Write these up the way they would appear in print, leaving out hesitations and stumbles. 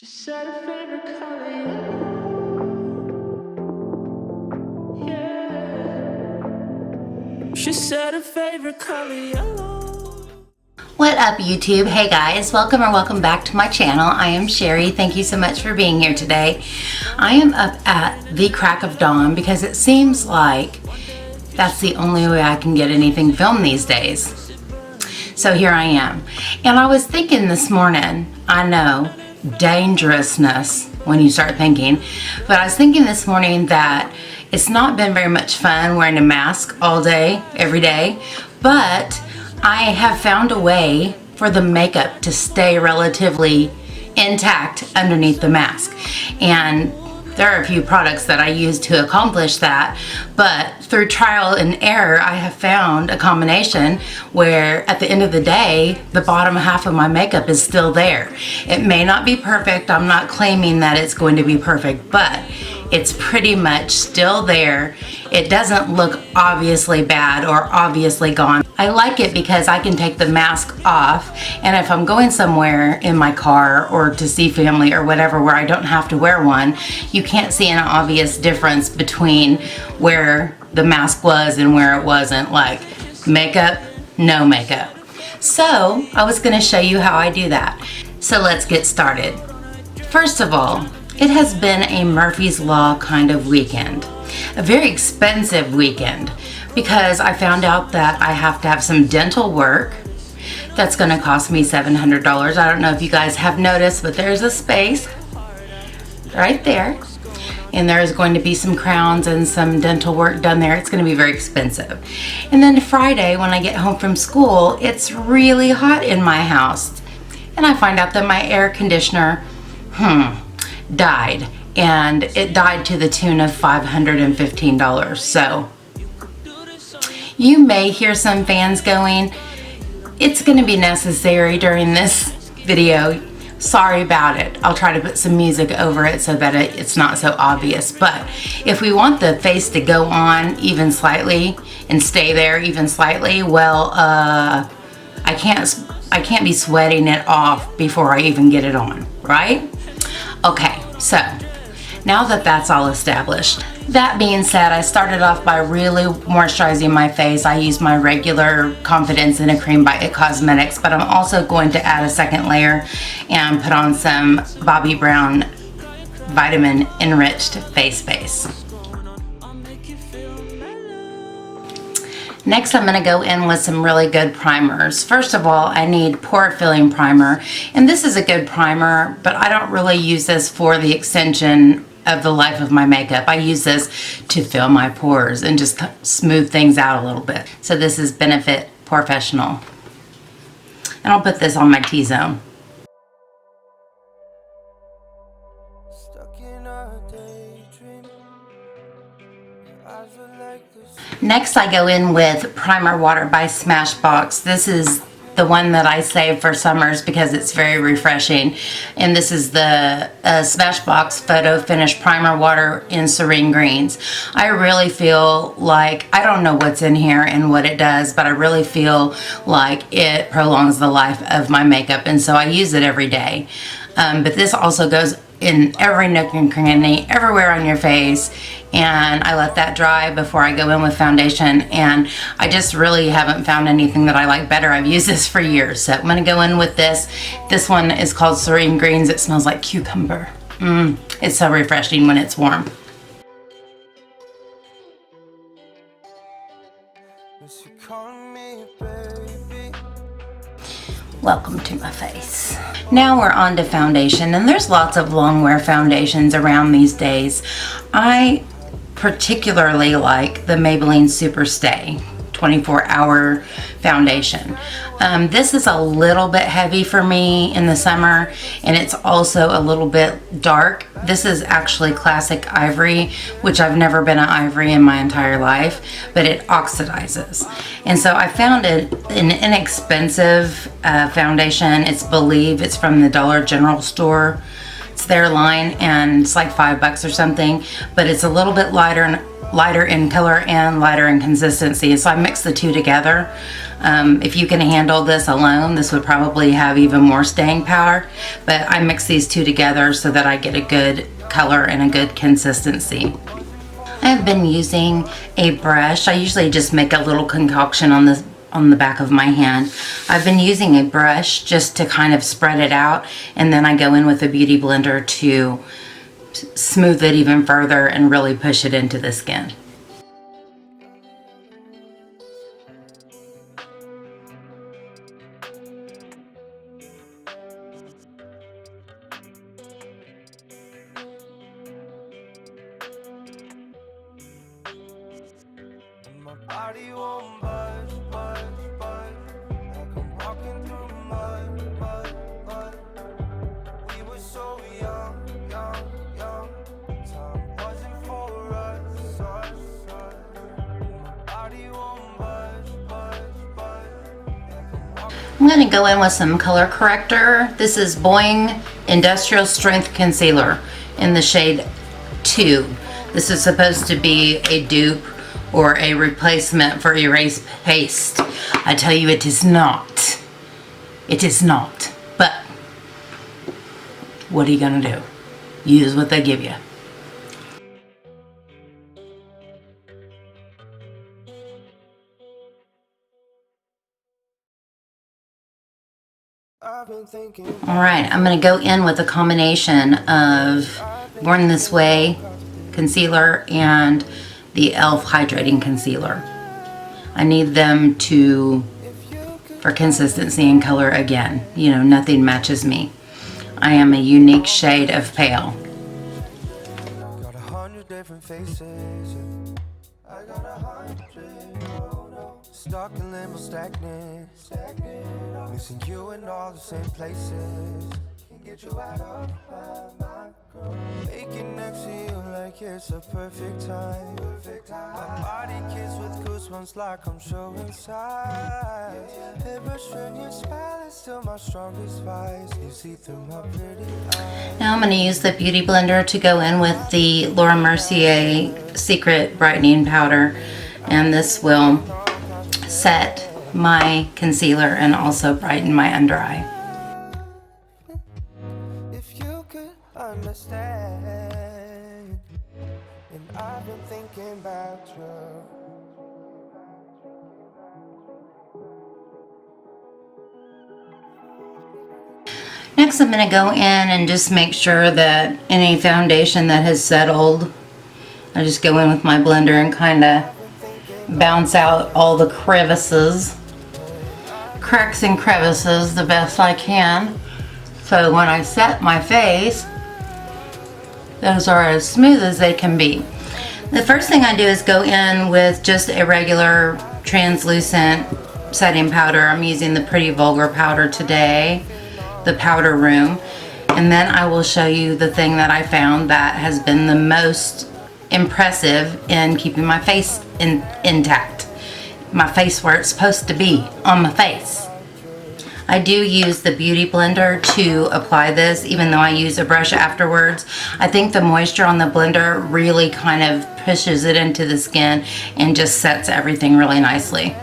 She said her favorite color yellow. Yeah. She said her favorite color yellow. What up, YouTube? Hey guys, welcome or welcome back to my channel. I am Sherry. Thank you so much for being here today. I am up at the crack of dawn because it seems like that's the only way I can get anything filmed these days. So here I am. And I was thinking this morning, I know, dangerousness when you start thinking, but I was thinking this morning that it's not been very much fun wearing a mask all day, every day, but I have found a way for the makeup to stay relatively intact underneath the mask. And there are a few products that I use to accomplish that, but through trial and error, I have found a combination where at the end of the day, the bottom half of my makeup is still there. It may not be perfect. I'm not claiming that it's going to be perfect, but it's pretty much still there. It doesn't look obviously bad or obviously gone. I like it because I can take the mask off, and if I'm going somewhere in my car or to see family or whatever where I don't have to wear one, you can't see an obvious difference between where the mask was and where it wasn't, like makeup, no makeup. So I was gonna show you how I do that. So let's get started. First of all, it has been a Murphy's Law kind of weekend, a very expensive weekend, because I found out that I have to have some dental work that's going to cost me $700. I don't know if you guys have noticed, but there's a space right there, and there's going to be some crowns and some dental work done there. It's going to be very expensive. And then Friday, when I get home from school, it's really hot in my house, and I find out that my air conditioner died, and it died to the tune of $515. So you may hear some fans going. It's going to be necessary during this video. Sorry about it. I'll try to put some music over it so that it's not so obvious. But if we want the face to go on even slightly and stay there even slightly, well, I can't be sweating it off before I even get it on, right? Okay, so now that that's all established, that being said, I started off by really moisturizing my face. I use my regular Confidence in a Cream by IT Cosmetics, but I'm also going to add a second layer and put on some Bobbi Brown Vitamin Enriched Face Base. Next, I'm going to go in with some really good primers. First of all, I need Pore Filling Primer, and this is a good primer, but I don't really use this for the extension of the life of my makeup. I use this to fill my pores and just smooth things out a little bit. So this is Benefit Professional, and I'll put this on my T-zone. Next, I go in with Primer Water by Smashbox. This is the one that I save for summers because it's very refreshing. And this is the Smashbox Photo Finish Primer Water in Serene Greens. I really feel like, I don't know what's in here and what it does, but I really feel like it prolongs the life of my makeup, and so I use it every day. But this also goes in every nook and cranny, everywhere on your face, and I let that dry before I go in with foundation, and I just really haven't found anything that I like better. I've used this for years, so I'm going to go in with this. This one is called Serene Greens. It smells like cucumber. It's so refreshing when it's warm. Welcome to my face. Now we're on to foundation, and there's lots of long wear foundations around these days. I particularly like the Maybelline Super Stay 24-hour foundation. This is a little bit heavy for me in the summer, and it's also a little bit dark. This is actually classic ivory, which I've never been an ivory in my entire life, but it oxidizes. And so I found it an inexpensive foundation. It's Believe. It's from the Dollar General store. It's their line, and it's like $5 or something, but it's a little bit lighter lighter in color and lighter in consistency. So I mix the two together. If you can handle this alone, this would probably have even more staying power, but I mix these two together so that I get a good color and a good consistency. I have been using a brush. I usually just make a little concoction on the back of my hand. I've been using a brush just to kind of spread it out, and then I go in with a beauty blender to smooth it even further and really push it into the skin. Body won't budge, budge, budge. Like I'm walking through mud, mud, mud. We were so young, young, young. Time wasn't for us, us, us. My body won't budge, budge, budge. I'm going to go in with some color corrector. This is Boing Industrial Strength Concealer in the shade 2. This is supposed to be a dupe or a replacement for erase paste. I tell you, it is not. It is not. But what are you gonna do? Use what they give you. All right, I'm gonna go in with a combination of Born This Way concealer and the e.l.f. hydrating concealer. I need them for consistency and color again. You know, nothing matches me. I am a unique shade of pale. Got 100 different faces. I got 100. Stuck in limbo, stagnant. Missing you in all the same places. Can't get you out of my mind. Making next to you like it's a perfect time. My body kissed with goosebumps like I'm showing signs. Airbrush when your smile is still my strongest vice. You see through my pretty eyes. Now I'm going to use the Beauty Blender to go in with the Laura Mercier Secret Brightening Powder. And this will set my concealer and also brighten my under eye. Understand, and I've been thinking about you. Next, I'm going to go in and just make sure that any foundation that has settled, I just go in with my blender and kind of bounce out all the crevices, cracks and crevices the best I can. So when I set my face, those are as smooth as they can be. The first thing I do is go in with just a regular translucent setting powder. I'm using the Pretty Vulgar powder today, the Powder Room. And then I will show you the thing that I found that has been the most impressive in keeping my face intact. My face where it's supposed to be, on my face. I do use the Beauty Blender to apply this, even though I use a brush afterwards. I think the moisture on the blender really kind of pushes it into the skin and just sets everything really nicely.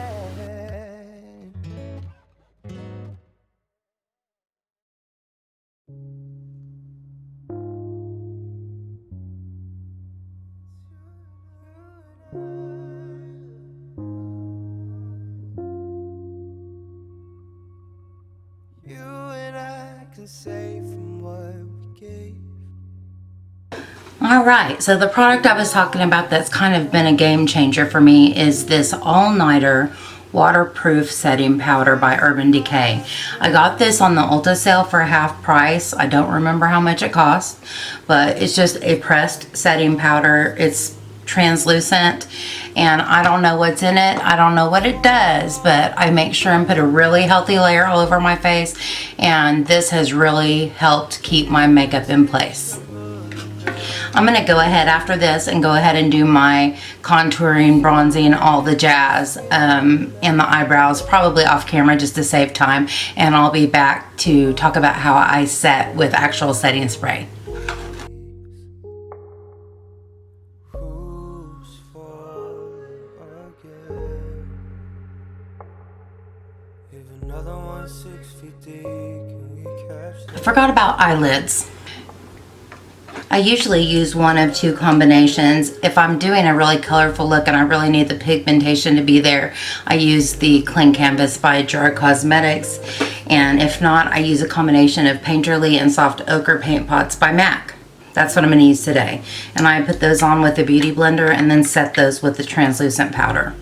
Say from what we gave. Alright, so the product I was talking about that's kind of been a game changer for me is this all-nighter waterproof setting powder by Urban Decay. I got this on the Ulta sale for half price. I don't remember how much it cost, but it's just a pressed setting powder. It's translucent and I don't know what's in it. I don't know what it does, but I make sure and put a really healthy layer all over my face, and this has really helped keep my makeup in place. I'm going to go ahead after this and go ahead and do my contouring, bronzing, all the jazz, and the eyebrows, probably off camera just to save time, and I'll be back to talk about how I set with actual setting spray. Who's for forgot about eyelids. I usually use one of two combinations. If I'm doing a really colorful look and I really need the pigmentation to be there, I use the Clean Canvas by Gerard Cosmetics. And if not, I use a combination of Painterly and Soft Ochre Paint Pots by MAC. That's what I'm going to use today. And I put those on with the Beauty Blender and then set those with the translucent powder.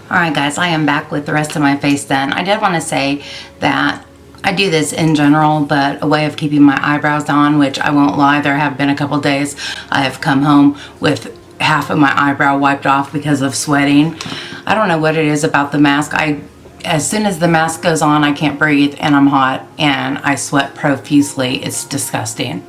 Alright guys, I am back with the rest of my face done. I did want to say that I do this in general, but a way of keeping my eyebrows on, which I won't lie, there have been a couple days I have come home with half of my eyebrow wiped off because of sweating. I don't know what it is about the mask. As soon as the mask goes on, I can't breathe and I'm hot and I sweat profusely. It's disgusting.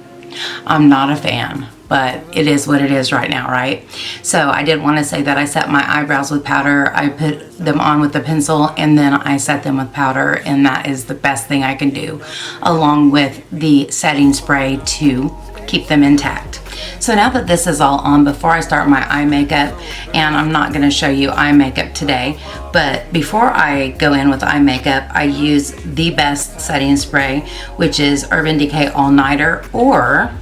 I'm not a fan, but it is what it is right now, right? So I did want to say that I set my eyebrows with powder. I put them on with a pencil and then I set them with powder, and that is the best thing I can do, along with the setting spray to keep them intact. So now that this is all on, before I start my eye makeup, and I'm not going to show you eye makeup today, but before I go in with eye makeup, I use the best setting spray, which is Urban Decay All Nighter or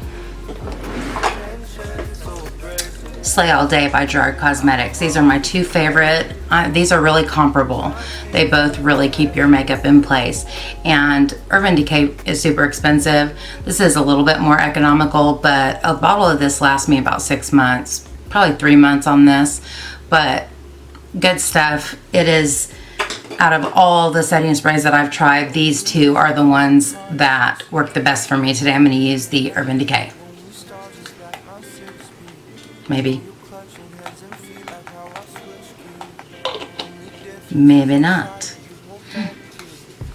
Slay All Day by Gerard Cosmetics. These are my two favorite. These are really comparable. They both really keep your makeup in place. And Urban Decay is super expensive. This is a little bit more economical, but a bottle of this lasts me about 6 months, probably 3 months on this, but good stuff. It is, out of all the setting sprays that I've tried, these two are the ones that work the best for me. Today I'm going to use the Urban Decay. Maybe. Maybe not.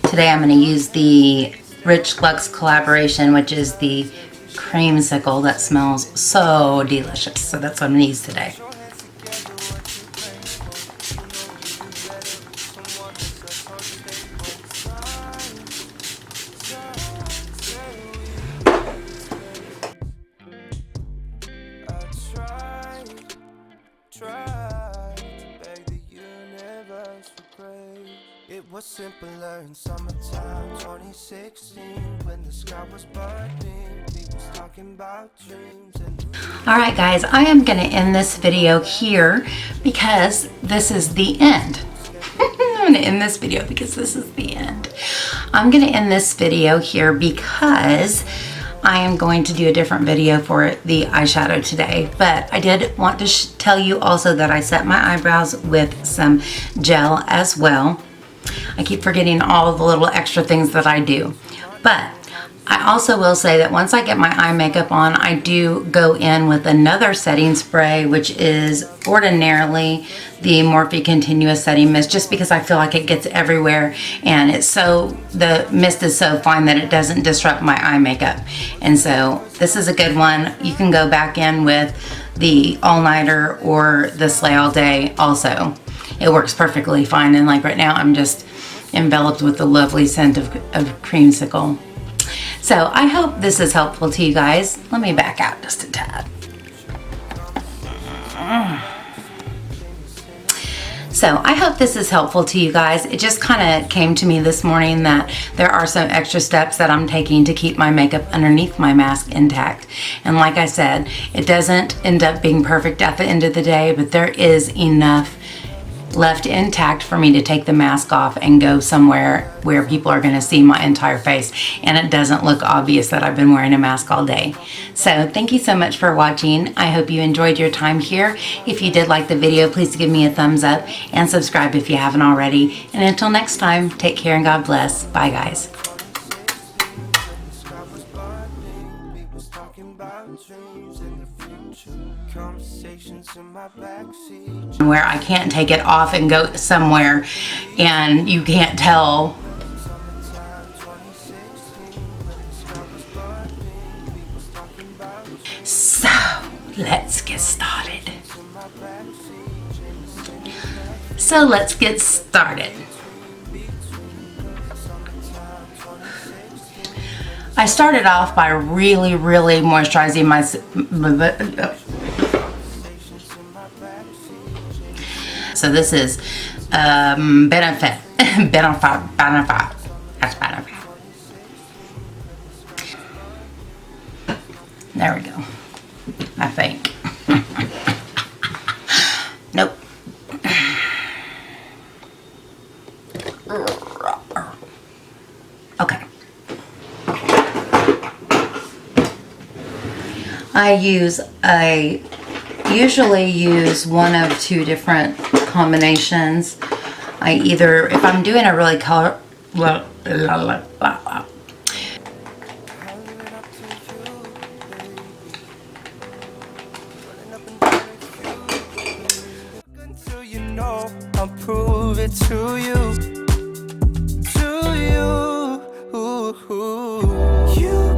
Today I'm going to use the Rich Luxe collaboration, which is the creamsicle that smells so delicious. So that's what I'm going to use today. It was simpler in summertime 2016 when the sky was burning. People talking about dreams and Alright guys, I am going to end this video here because this is the end. I'm going to end this video because this is the end. I'm going to end this video here because I am going to do a different video for the eyeshadow today, but I did want to tell you also that I set my eyebrows with some gel as well. I keep forgetting all the little extra things that I do, but I also will say that once I get my eye makeup on, I do go in with another setting spray, which is ordinarily the Morphe Continuous Setting Mist, just because I feel like it gets everywhere and the mist is so fine that it doesn't disrupt my eye makeup. And so this is a good one. You can go back in with the All Nighter or the Slay All Day also. It works perfectly fine, and like right now I'm just enveloped with the lovely scent of creamsicle. So I hope this is helpful to you guys. Let me back out just a tad. So I hope this is helpful to you guys. It just kind of came to me this morning that there are some extra steps that I'm taking to keep my makeup underneath my mask intact. And like I said, it doesn't end up being perfect at the end of the day, but there is enough left intact for me to take the mask off and go somewhere where people are going to see my entire face and it doesn't look obvious that I've been wearing a mask all day. So thank you so much for watching. I hope you enjoyed your time here. If you did like the video, please give me a thumbs up and subscribe if you haven't already. And until next time, take care and God bless. Bye guys. Where I can't take it off and go somewhere and you can't tell. So let's get started. So let's get started. I started off by really moisturizing my so this is Benefit. That's Benefit. There we go. I think. Nope. Okay. I usually use one of two different combinations. I either, if I'm doing a really color, Until you know, I'll prove it to you. To you. You